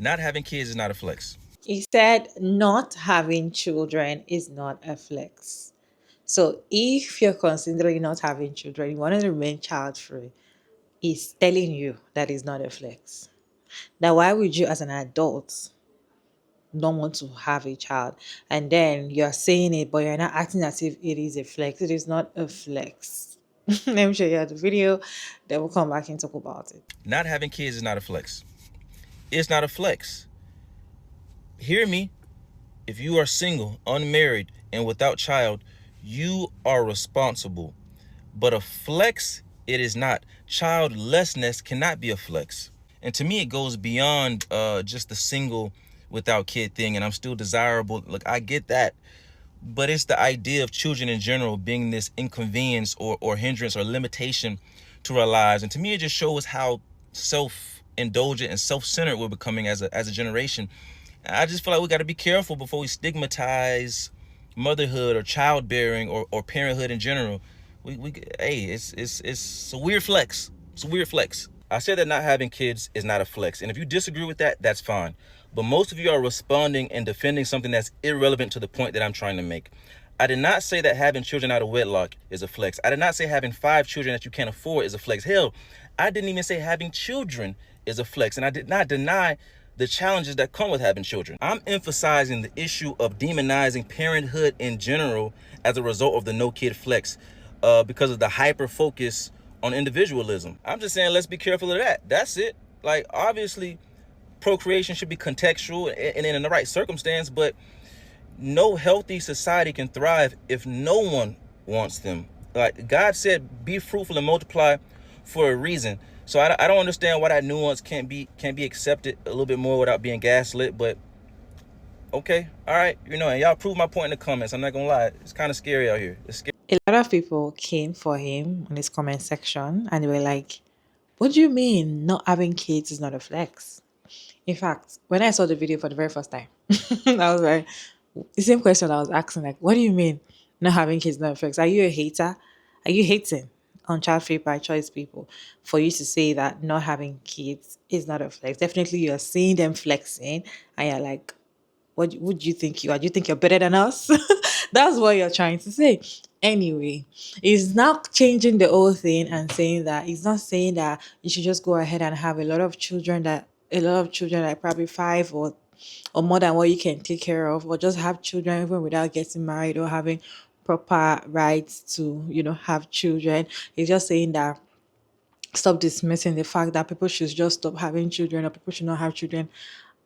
Not having kids is not a flex. He said not having children is not a flex. So if you're considering not having children, you want to remain child free, he's telling you that is not a flex. Now, why would you, as an adult, don't want to have a child? And then you're saying it, but you're not acting as if it is a flex. It is not a flex. Let me show you the video, then we'll come back and talk about it. Not having kids is not a flex. It's not a flex. Hear me. If you are single, unmarried, and without child, you are responsible. But a flex, it is not. Childlessness cannot be a flex. And to me, it goes beyond just the single without kid thing, and I'm still desirable. Look, I get that. But it's the idea of children in general being this inconvenience or hindrance or limitation to our lives. And to me, it just shows how self-indulgent and self-centered we're becoming as a generation. I just feel like we got to be careful before we stigmatize motherhood or childbearing or parenthood in general. Hey, it's a weird flex. It's a weird flex. I said that not having kids is not a flex. And if you disagree with that, that's fine. But most of you are responding and defending something that's irrelevant to the point that I'm trying to make. I did not say that having children out of wedlock is a flex. I did not say having 5 children that you can't afford is a flex. Hell, I didn't even say having children is a flex. And I did not deny the challenges that come with having children. I'm emphasizing the issue of demonizing parenthood in general as a result of the no kid flex because of the hyper focus on individualism. I'm just saying, let's be careful of that. That's it. Like, obviously, procreation should be contextual and in the right circumstance, but no healthy society can thrive if no one wants them. Like God said, be fruitful and multiply for a reason. So I don't understand why that nuance can't be accepted a little bit more without being gaslit. But okay, all right, and y'all prove my point in the comments. I'm not gonna lie, it's kind of scary out here. It's scary. A lot of people came for him on his comment section and they were like, what do you mean not having kids is not a flex? In fact, when I saw the video for the very first time, I was like, the same question I was asking, like, what do you mean not having kids is not a flex? Are you a hater? Are you hating on child free by choice people for you to say that not having kids is not a flex? Definitely you're seeing them flexing and you're like, what would you think you are? Do you think you're better than us? That's what you're trying to say. Anyway, he's not changing the whole thing and saying that he's not saying that you should just go ahead and have a lot of children, like probably 5 or more than what you can take care of, or just have children even without getting married or having proper rights to, have children. He's just saying that stop dismissing the fact that people should just stop having children or people should not have children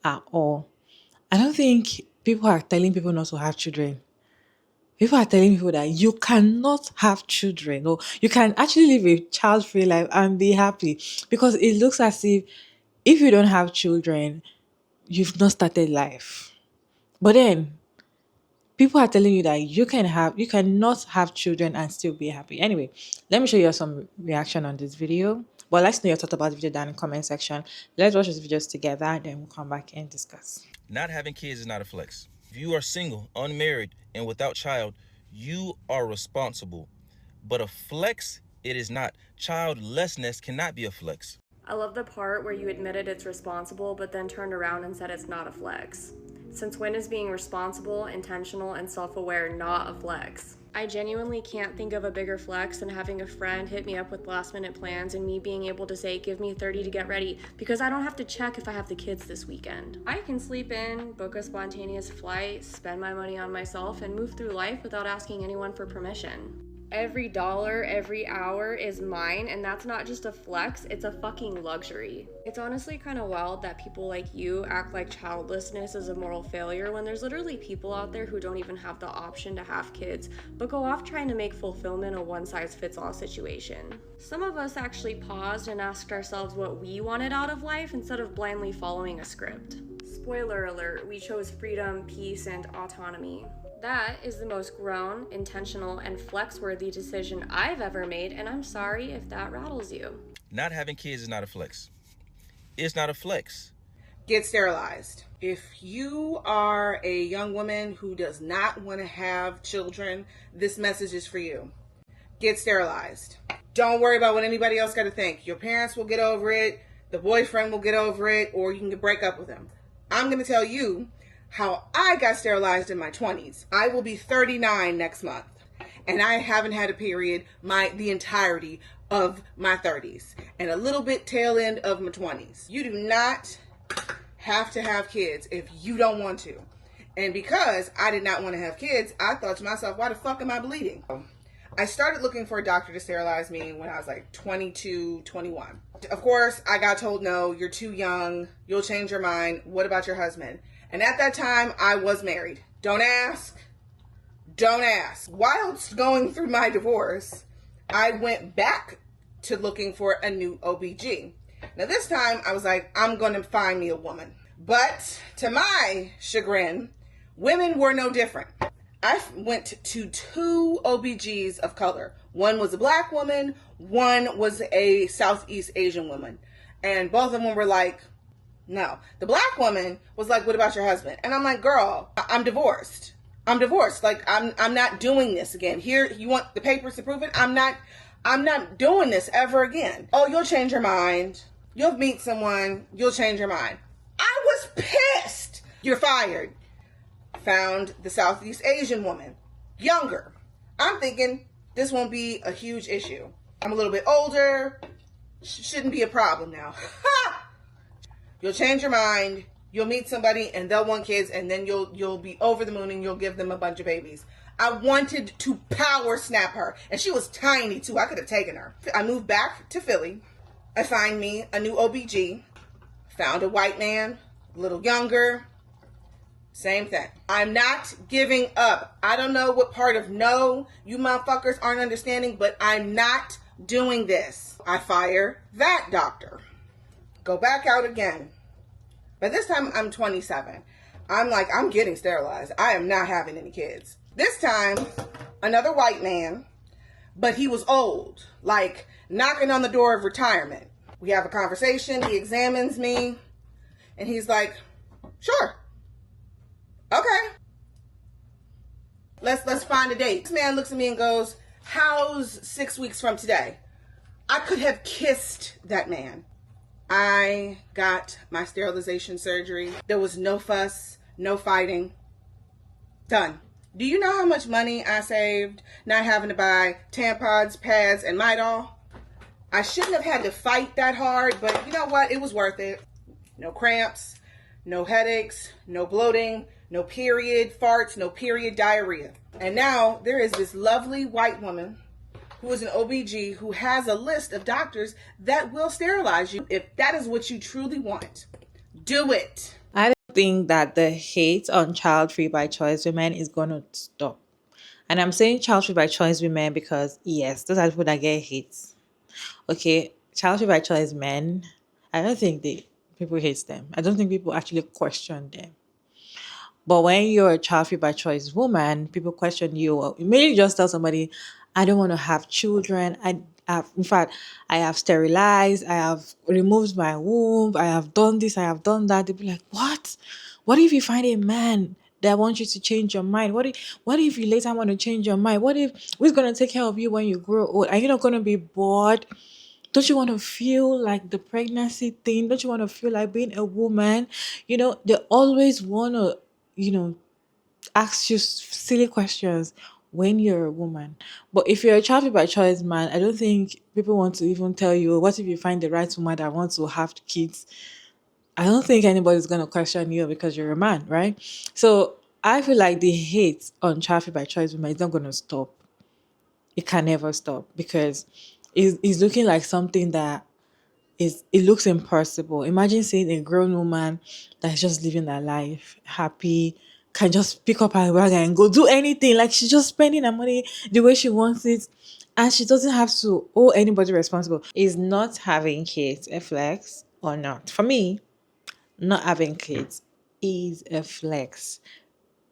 at all. I don't think people are telling people not to have children. People are telling people that you cannot have children or you can actually live a child free life and be happy, because it looks as if you don't have children, you've not started life. But then people are telling you that you cannot have children and still be happy. Anyway, let me show you some reaction on this video. But let's know your thought about the video down in the comment section. Let's watch this videos together, then we'll come back and discuss. Not having kids is not a flex. If you are single, unmarried, and without child, you are responsible. But a flex, it is not. Childlessness cannot be a flex. I love the part where you admitted it's responsible, but then turned around and said it's not a flex. Since when is being responsible, intentional, and self-aware not a flex? I genuinely can't think of a bigger flex than having a friend hit me up with last-minute plans and me being able to say, give me 30 to get ready, because I don't have to check if I have the kids this weekend. I can sleep in, book a spontaneous flight, spend my money on myself, and move through life without asking anyone for permission. Every dollar, every hour is mine, and that's not just a flex, it's a fucking luxury. It's honestly kind of wild that people like you act like childlessness is a moral failure when there's literally people out there who don't even have the option to have kids, but go off trying to make fulfillment a one-size-fits-all situation. Some of us actually paused and asked ourselves what we wanted out of life instead of blindly following a script. Spoiler alert, we chose freedom, peace, and autonomy. That is the most grown, intentional, and flex-worthy decision I've ever made, and I'm sorry if that rattles you. Not having kids is not a flex. It's not a flex. Get sterilized. If you are a young woman who does not want to have children, this message is for you. Get sterilized. Don't worry about what anybody else got to think. Your parents will get over it, the boyfriend will get over it, or you can break up with him. I'm going to tell you how I got sterilized in my 20s. I will be 39 next month, and I haven't had a period the entirety of my 30s and a little bit tail end of my 20s. You do not have to have kids if you don't want to. And because I did not want to have kids, I thought to myself, why the fuck am I bleeding? I started looking for a doctor to sterilize me when I was like 22, 21. Of course, I got told, no, you're too young. You'll change your mind. What about your husband? And at that time, I was married. Don't ask. Don't ask. Whilst going through my divorce, I went back to looking for a new OBG. Now this time, I was like, I'm going to find me a woman. But to my chagrin, women were no different. I went to 2 OBGs of color. One was a black woman, one was a Southeast Asian woman. And both of them were like, no. The black woman was like, what about your husband? And I'm like, girl, I'm divorced. I'm divorced. Like, I'm not doing this again. Here, you want the papers to prove it? I'm not doing this ever again. Oh, you'll change your mind. You'll meet someone. You'll change your mind. I was pissed. You're fired. Found the Southeast Asian woman, younger. I'm thinking this won't be a huge issue. I'm a little bit older. Shouldn't be a problem now. You'll change your mind. You'll meet somebody and they'll want kids, and then you'll be over the moon and you'll give them a bunch of babies. I wanted to power snap her, and she was tiny too. I could have taken her. I moved back to Philly. I find me a new OBG. Found a white man, a little younger. Same thing. I'm not giving up. I don't know what part of no you motherfuckers aren't understanding, but I'm not doing this. I fire that doctor. Go back out again. But this time I'm 27. I'm like, I'm getting sterilized. I am not having any kids. This time, another white man, but he was old, like knocking on the door of retirement. We have a conversation. He examines me, and he's like, sure. Okay. Let's find a date. This man looks at me and goes, how's 6 weeks from today? I could have kissed that man. I got my sterilization surgery. There was no fuss, no fighting. Done. Do you know how much money I saved not having to buy tampons, pads, and Midol? I shouldn't have had to fight that hard, but you know what? It was worth it. No cramps, no headaches, no bloating, no period farts, no period diarrhea. And now there is this lovely white woman who is an OBG who has a list of doctors that will sterilize you if that is what you truly want. Do it. I don't think that the hate on child-free by choice women is going to stop. And I'm saying child-free by choice women because, yes, those are people that get hate. Okay, child-free by choice men, I don't think people hate them. I don't think people actually question them. But when you're a child-free by choice woman, people question you. You may just tell somebody, I don't want to have children. In fact, I have sterilized. I have removed my womb. I have done this. I have done that. They'll be like, what? What if you find a man that wants you to change your mind? What if you later want to change your mind? Who's going to take care of you when you grow old? Are you not going to be bored? Don't you want to feel like the pregnancy thing? Don't you want to feel like being a woman? They always want to, ask you silly questions when you're a woman. But if you're a child by choice man, I don't think people want to even tell you, what if you find the right woman that wants to have kids? I don't think anybody's going to question you because you're a man, right? So I feel like the hate on child by choice women is not going to stop. It can never stop because it's looking like something that it looks impossible. Imagine seeing a grown woman that's just living her life happy, can just pick up her bag and go do anything. Like she's just spending her money the way she wants it, and she doesn't have to owe anybody responsible. Is not having kids a flex or not? For me, not having kids is a flex.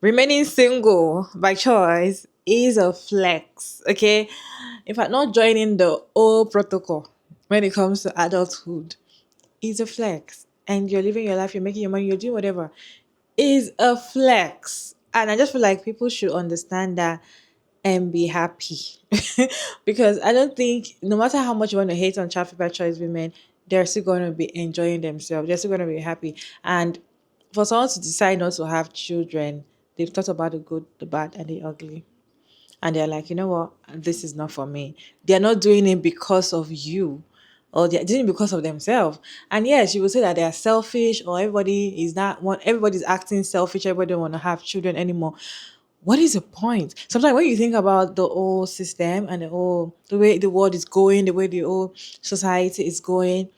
Remaining single by choice is a flex. Okay, in fact, not joining the old protocol when it comes to adulthood is a flex. And you're living your life, you're making your money, you're doing whatever, is a flex. And I just feel like people should understand that and be happy. Because I don't think, no matter how much you want to hate on child by choice women, they're still going to be enjoying themselves. They're still going to be happy. And for someone to decide not to have children, they've thought about the good, the bad, and the ugly. And they're like, you know what, this is not for me. They're not doing it because of you, or they're doing it because of themselves. And yes, you will say that they are selfish, or everybody's acting selfish, everybody don't want to have children anymore. What is the point? Sometimes when you think about the whole system and the way the world is going, the way the whole society is going,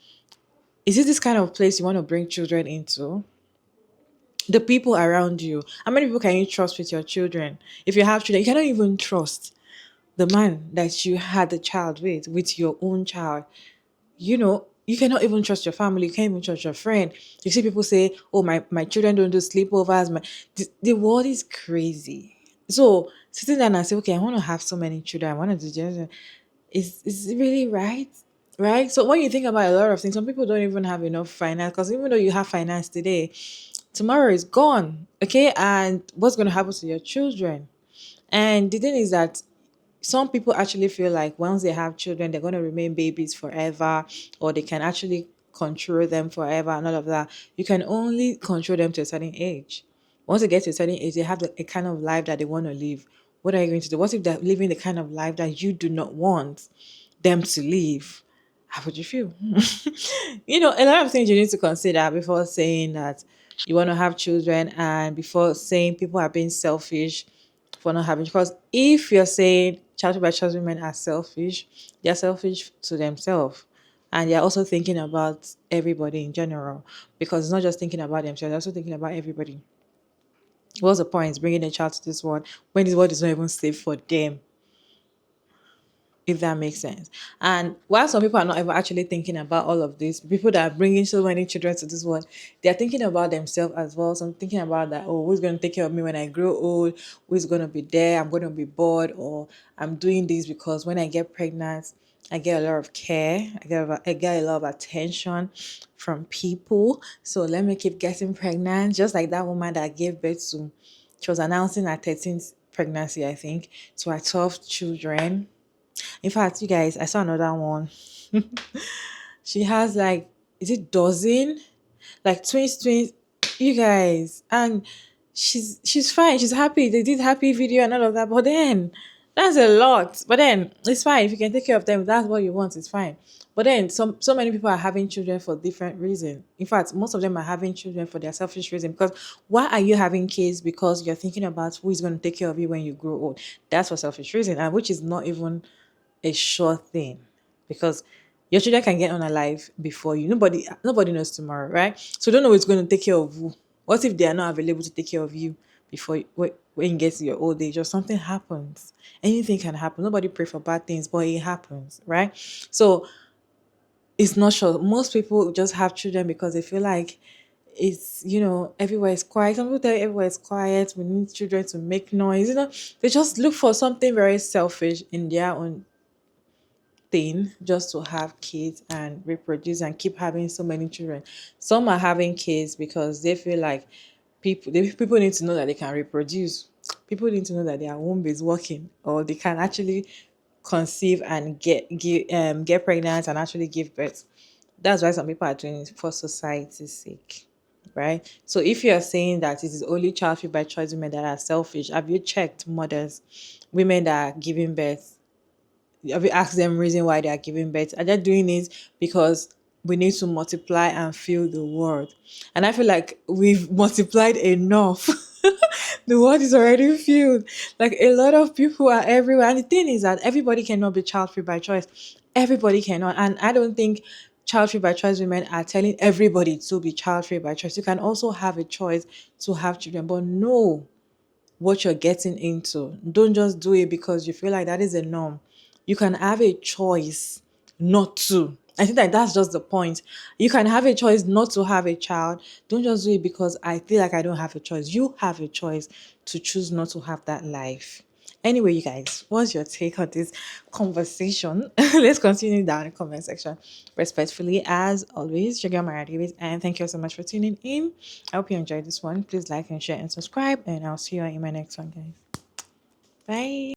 is it this kind of place you want to bring children into? The people around you. How many people can you trust with your children? If you have children, you cannot even trust the man that you had the child with your own child. You cannot even trust your family. You can't even trust your friend. You see people say, "Oh, my children don't do sleepovers." The world is crazy. So sitting down and say, "Okay, I want to have so many children. I want to do this." Is it really right? Right? So when you think about a lot of things, some people don't even have enough finance, because even though you have finance today, tomorrow is gone. Okay, and what's going to happen to your children? And the thing is that some people actually feel like once they have children, they're going to remain babies forever, or they can actually control them forever and all of that. You can only control them to a certain age. Once they get to a certain age, they have a kind of life that they want to live. What are you going to do? What if they're living the kind of life that you do not want them to live? How would you feel? A lot of things you need to consider before saying that you want to have children, and before saying people are being selfish for not having. Because if you're saying child by child women are selfish, they're selfish to themselves. And they're also thinking about everybody in general. Because it's not just thinking about themselves, they're also thinking about everybody. What's the point bringing a child to this world when this world is not even safe for them? If that makes sense. And while some people are not ever actually thinking about all of this, people that are bringing so many children to this world, they're thinking about themselves as well. So I'm thinking about that, oh, who's going to take care of me when I grow old? Who's going to be there? I'm going to be bored, or I'm doing this because when I get pregnant, I get a lot of care. I get a lot of attention from people. So let me keep getting pregnant. Just like that woman that gave birth to, she was announcing her 13th pregnancy, I think, to her 12 children. In fact, you guys, I saw another one. She has like, is it dozen? Like twins, you guys. And she's fine. She's happy. They did happy video and all of that. But then that's a lot. But then it's fine. If you can take care of them, if that's what you want, it's fine. But then so many people are having children for different reasons. In fact, most of them are having children for their selfish reason. Because why are you having kids? Because you're thinking about who is going to take care of you when you grow old. That's for selfish reason, and which is not even a sure thing, because your children can get on alive before you. Nobody knows tomorrow, right? So don't know who's going to take care of who. What if they are not available to take care of you before when you get to your old age, or something happens? Anything can happen. Nobody pray for bad things, but it happens, right? So it's not sure. Most people just have children because they feel like it's, everywhere is quiet. Some people tell you everywhere is quiet. We need children to make noise. They just look for something very selfish in their own thing, just to have kids and reproduce and keep having so many children. Some are having kids because they feel like people need to know that they can reproduce. People need to know that their womb is working, or they can actually conceive and get pregnant and actually give birth. That's why some people are doing it for society's sake. Right? So if you're saying that it is only child free by choice women that are selfish, have you checked mothers, women that are giving birth? Have you asked them reason why they are giving birth? Are they doing it because we need to multiply and fill the world? And I feel like we've multiplied enough. The world is already filled. Like, a lot of people are everywhere. And the thing is that everybody cannot be child free by choice. Everybody cannot. And I don't think child free by choice women are telling everybody to be child free by choice. You can also have a choice to have children, but no, what you're getting into. Don't just do it because you feel like that is a norm. You can have a choice not to. I think that that's just the point. You can have a choice not to have a child. Don't just do it because I feel like I don't have a choice. You have a choice to choose not to have that life. Anyway, you guys, what's your take on this conversation? Let's continue down in the comment section. Respectfully, as always, Sugar Mara Davis, and thank you so much for tuning in. I hope you enjoyed this one. Please like and share and subscribe, and I'll see you in my next one, guys. Bye.